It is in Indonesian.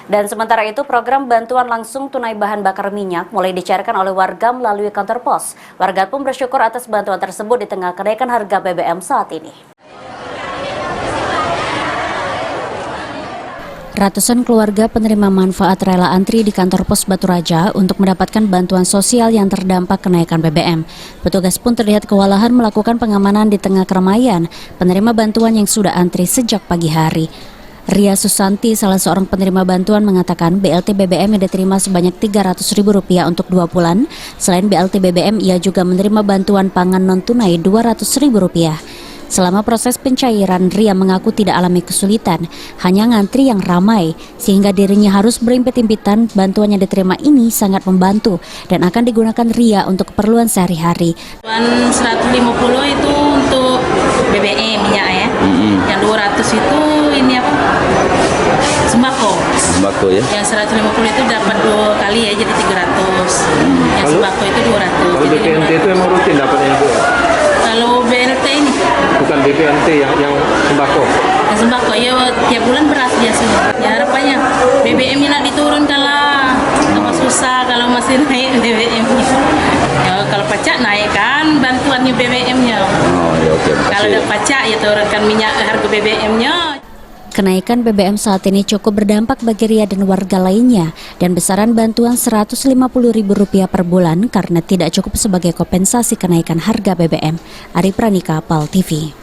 Dan sementara itu, program bantuan langsung tunai bahan bakar minyak mulai dicairkan oleh warga melalui kantor pos. Warga pun bersyukur atas bantuan tersebut di tengah kenaikan harga BBM saat ini. Ratusan keluarga penerima manfaat rela antri di kantor pos Batu Raja untuk mendapatkan bantuan sosial yang terdampak kenaikan BBM. Petugas pun terlihat kewalahan melakukan pengamanan di tengah keramaian penerima bantuan yang sudah antri sejak pagi hari. Ria Susanti, salah seorang penerima bantuan, mengatakan BLT BBM yang diterima sebanyak Rp300.000 untuk 2 bulan. Selain BLT BBM, ia juga menerima bantuan pangan non-tunai Rp200.000. Selama proses pencairan, Ria mengaku tidak alami kesulitan, hanya ngantri yang ramai, sehingga dirinya harus berimpit-impitan. Bantuan yang diterima ini sangat membantu dan akan digunakan Ria untuk keperluan sehari-hari. Bantuan 150 itu untuk BBM minyak ya, yang 200 itu ini apa? Sembako. Sembako ya? Yang 150 itu dapat 2 kali ya, jadi 300. Yang sembako itu 200. Kalau BPNT itu emang rutin dapatnya itu ya? Kalau BLT ini? Bukan BPNT yang sembako? Yang sembako ya tiap bulan beras biasanya. Ya harapannya BBM ini nak diturunkan lah. Apa susah kalau masih naik BBM-nya. Ya, kalau pajak naik kan bantuannya BBM-nya. Oh, ya, oke. Kalau ada pajak ya turunkan minyak harga BBM-nya. Kenaikan BBM saat ini cukup berdampak bagi Ria dan warga lainnya, dan besaran bantuan Rp150.000 per bulan karena tidak cukup sebagai kompensasi kenaikan harga BBM. Ari Pranika, PAL TV.